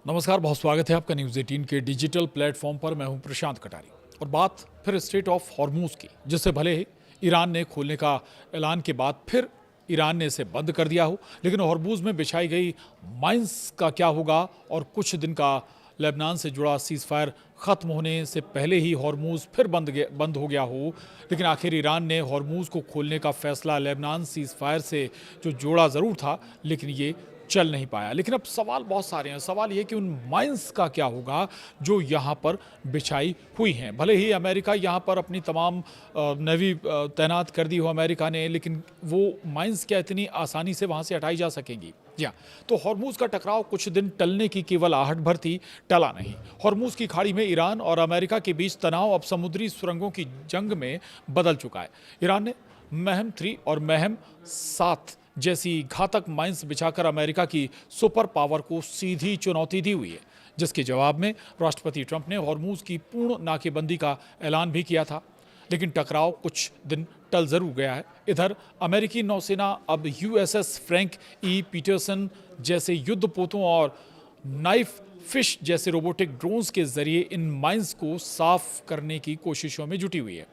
नमस्कार, बहुत स्वागत है आपका न्यूज़ 18 के डिजिटल प्लेटफॉर्म पर। मैं हूं प्रशांत कटारी और बात फिर स्ट्रेट ऑफ हॉर्मूज की, जिससे भले ही ईरान ने खोलने का ऐलान के बाद फिर ईरान ने इसे बंद कर दिया हो, लेकिन हॉर्मूज में बिछाई गई माइंस का क्या होगा और कुछ दिन का लेबनान से जुड़ा सीज़फायर ख़त्म होने से पहले ही हॉर्मूज फिर बंद हो गया हो। लेकिन आखिर ईरान ने हॉर्मूज को खोलने का फैसला लेबनान सीज़फायर से जो जोड़ा ज़रूर था, लेकिन ये चल नहीं पाया। लेकिन अब सवाल बहुत सारे हैं। सवाल ये कि उन माइंस का क्या होगा जो यहाँ पर बिछाई हुई हैं। भले ही अमेरिका यहाँ पर अपनी तमाम नेवी तैनात कर दी हो अमेरिका ने, लेकिन वो माइंस क्या इतनी आसानी से वहाँ से हटाई जा सकेंगी? जी हाँ, तो हॉर्मूज का टकराव कुछ दिन टलने की केवल आहट भर थी, टला नहीं। हॉर्मूज की खाड़ी में ईरान और अमेरिका के बीच तनाव अब समुद्री सुरंगों की जंग में बदल चुका है। ईरान ने महम 3 और महम 7 जैसी घातक माइंस बिछाकर अमेरिका की सुपर पावर को सीधी चुनौती दी हुई है, जिसके जवाब में राष्ट्रपति ट्रंप ने हॉर्मूज की पूर्ण नाकेबंदी का ऐलान भी किया था। लेकिन टकराव कुछ दिन टल जरूर गया है। इधर अमेरिकी नौसेना अब यूएसएस फ्रैंक ई पीटरसन जैसे युद्धपोतों और नाइफ फिश जैसे रोबोटिक ड्रोन्स के जरिए इन माइंस को साफ करने की कोशिशों में जुटी हुई है।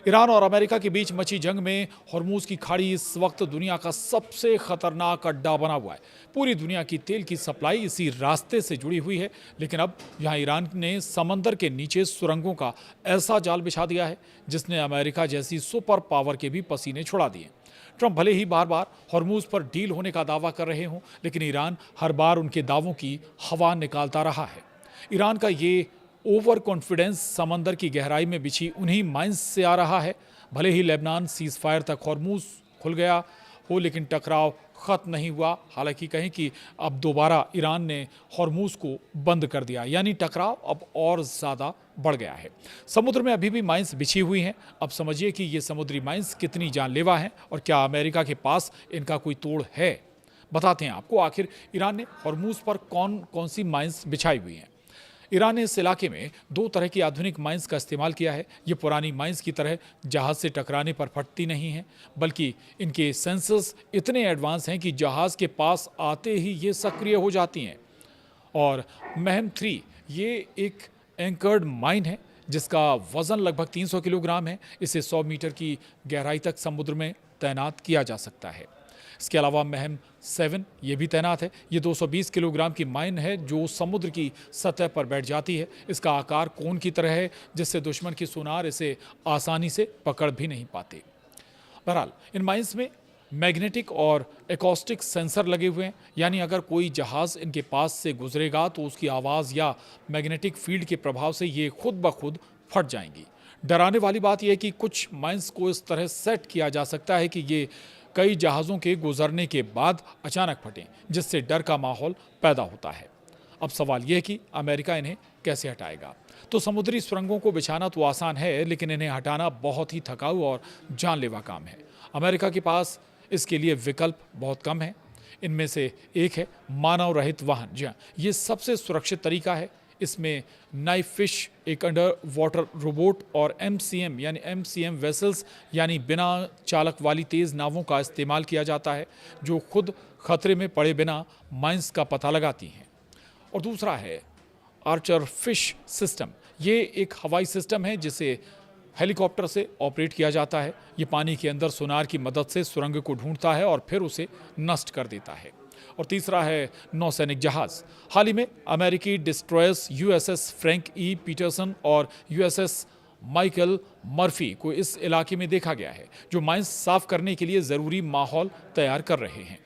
ईरान और अमेरिका के बीच मची जंग में हॉर्मूज की खाड़ी इस वक्त दुनिया का सबसे खतरनाक अड्डा बना हुआ है। पूरी दुनिया की तेल की सप्लाई इसी रास्ते से जुड़ी हुई है। लेकिन अब यहाँ ईरान ने समंदर के नीचे सुरंगों का ऐसा जाल बिछा दिया है जिसने अमेरिका जैसी सुपर पावर के भी पसीने छुड़ा दिए। ट्रंप भले ही बार बार हॉर्मूज पर डील होने का दावा कर रहे हों, लेकिन ईरान हर बार उनके दावों की हवा निकालता रहा है। ईरान का ये ओवर कॉन्फिडेंस समंदर की गहराई में बिछी उन्हीं माइंस से आ रहा है। भले ही लेबनान सीज फायर तक हॉर्मूज खुल गया हो, लेकिन टकराव खत्म नहीं हुआ। हालांकि कहें कि अब दोबारा ईरान ने हॉर्मूज को बंद कर दिया, यानी टकराव अब और ज़्यादा बढ़ गया है। समुद्र में अभी भी माइंस बिछी हुई हैं। अब समझिए कि ये समुद्री माइंस कितनी जानलेवा हैं और क्या अमेरिका के पास इनका कोई तोड़ है। बताते हैं आपको आखिर ईरान ने हॉर्मूज पर कौन कौन सी माइंस बिछाई हुई हैं। ईरान ने इस इलाके में 2 तरह की आधुनिक माइंस का इस्तेमाल किया है। ये पुरानी माइंस की तरह जहाज़ से टकराने पर फटती नहीं हैं, बल्कि इनके सेंसर्स इतने एडवांस हैं कि जहाज़ के पास आते ही ये सक्रिय हो जाती हैं। और महम 3 ये एक एंकर्ड माइन है जिसका वज़न लगभग 300 किलोग्राम है। इसे 100 मीटर की गहराई तक समुद्र में तैनात किया जा सकता है। इसके अलावा महम 7 ये भी तैनात है। ये 220 किलोग्राम की माइन है जो समुद्र की सतह पर बैठ जाती है। इसका आकार कोन की तरह है, जिससे दुश्मन की सोनार इसे आसानी से पकड़ भी नहीं पाते। बहरहाल इन माइंस में मैग्नेटिक और एकॉस्टिक सेंसर लगे हुए हैं, यानी अगर कोई जहाज़ इनके पास से गुजरेगा तो उसकी आवाज़ या मैग्नेटिक फील्ड के प्रभाव से ये खुद ब खुद फट जाएंगी। डराने वाली बात यह है कि कुछ माइंस को इस तरह सेट किया जा सकता है कि ये कई जहाज़ों के गुजरने के बाद अचानक फटें, जिससे डर का माहौल पैदा होता है। अब सवाल यह है कि अमेरिका इन्हें कैसे हटाएगा। तो समुद्री सुरंगों को बिछाना तो आसान है, लेकिन इन्हें हटाना बहुत ही थकाऊ और जानलेवा काम है। अमेरिका के पास इसके लिए विकल्प बहुत कम है। इनमें से एक है मानव रहित वाहन। जी हाँ, ये सबसे सुरक्षित तरीका है। इसमें नाइफ फिश, एक अंडर वाटर रोबोट और एमसीएम वेसल्स यानी बिना चालक वाली तेज़ नावों का इस्तेमाल किया जाता है, जो खुद खतरे में पड़े बिना माइंस का पता लगाती हैं। और दूसरा है आर्चर फिश सिस्टम। ये एक हवाई सिस्टम है जिसे हेलीकॉप्टर से ऑपरेट किया जाता है। ये पानी के अंदर सोनार की मदद से सुरंग को ढूंढता है और फिर उसे नष्ट कर देता है। और तीसरा है नौसैनिक जहाज़। हाल ही में अमेरिकी destroyers USS Frank E Peterson और यूएसएस माइकल मर्फी को इस इलाके में देखा गया है, जो माइंस साफ करने के लिए ज़रूरी माहौल तैयार कर रहे हैं।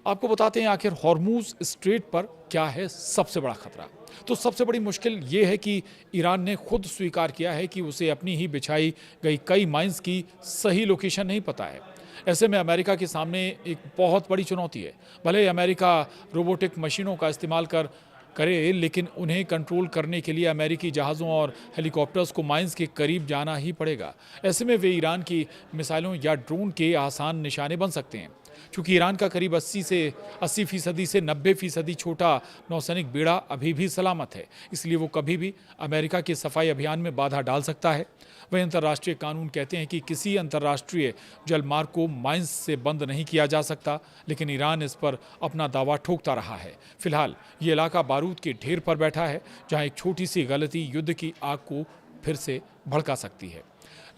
आपको बताते हैं आखिर हॉर्मूज स्ट्रेट पर क्या है सबसे बड़ा खतरा। तो सबसे बड़ी मुश्किल ये है कि ईरान ने खुद स्वीकार किया है कि उसे अपनी ही बिछाई गई कई माइंस की सही लोकेशन नहीं पता है। ऐसे में अमेरिका के सामने एक बहुत बड़ी चुनौती है। भले अमेरिका रोबोटिक मशीनों का इस्तेमाल करे, लेकिन उन्हें कंट्रोल करने के लिए अमेरिकी जहाज़ों और हेलीकॉप्टर्स को माइंस के करीब जाना ही पड़ेगा। ऐसे में वे ईरान की मिसाइलों या ड्रोन के आसान निशाने बन सकते हैं। चूंकि ईरान का करीब 80% से 90% छोटा नौसैनिक बेड़ा अभी भी सलामत है, इसलिए वो कभी भी अमेरिका के सफाई अभियान में बाधा डाल सकता है। वहीं अंतर्राष्ट्रीय कानून कहते हैं कि किसी अंतर्राष्ट्रीय जलमार्ग को माइंस से बंद नहीं किया जा सकता, लेकिन ईरान इस पर अपना दावा ठोकता रहा है। फिलहाल ये इलाका बारूद के ढेर पर बैठा है, जहां एक छोटी सी गलती युद्ध की आग को फिर से भड़का सकती है।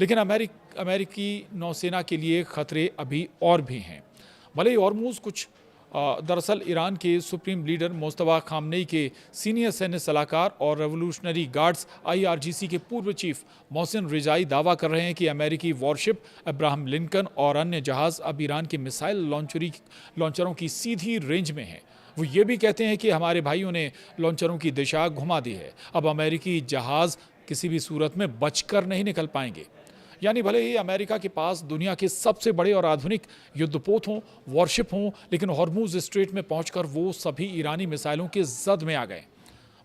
लेकिन अमेरिकी नौसेना के लिए खतरे अभी और भी हैं। भले ही हॉर्मूज दरअसल ईरान के सुप्रीम लीडर मुस्तफा खामनेई के सीनियर सैन्य सलाहकार और रेवोल्यूशनरी गार्ड्स IRGC के पूर्व चीफ मोहसिन रिजाई दावा कर रहे हैं कि अमेरिकी वॉरशिप अब्राहम लिंकन और अन्य जहाज अब ईरान के मिसाइल लॉन्चरों की सीधी रेंज में हैं। वो ये भी कहते हैं कि हमारे भाइयों ने लॉन्चरों की दिशा घुमा दी है, अब अमेरिकी जहाज किसी भी सूरत में बचकर नहीं निकल पाएंगे। यानी भले ही अमेरिका के पास दुनिया के सबसे बड़े और आधुनिक युद्धपोत हों, वॉरशिप हों, लेकिन हॉर्मूज स्ट्रेट में पहुंचकर वो सभी ईरानी मिसाइलों के जद में आ गए।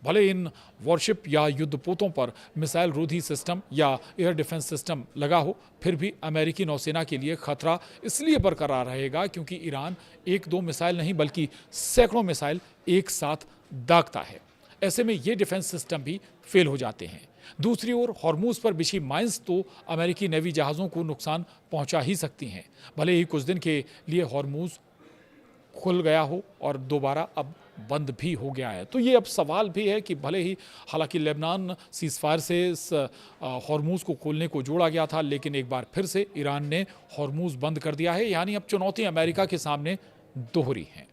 भले इन वॉरशिप या युद्धपोतों पर मिसाइल रोधी सिस्टम या एयर डिफेंस सिस्टम लगा हो, फिर भी अमेरिकी नौसेना के लिए खतरा इसलिए बरकरार रहेगा क्योंकि ईरान एक दो मिसाइल नहीं बल्कि सैकड़ों मिसाइल एक साथ दागता है। ऐसे में ये डिफेंस सिस्टम भी फेल हो जाते हैं। दूसरी ओर हॉर्मूज पर बिछी माइंस तो अमेरिकी नेवी जहाज़ों को नुकसान पहुंचा ही सकती हैं। भले ही कुछ दिन के लिए हॉर्मूज खुल गया हो और दोबारा अब बंद भी हो गया है, तो ये अब सवाल भी है कि भले ही हालांकि लेबनान सीज़फायर से इस हॉर्मूज को खोलने को जोड़ा गया था, लेकिन एक बार फिर से ईरान ने हॉर्मूज बंद कर दिया है। यानी अब चुनौती अमेरिका के सामने दोहरी है।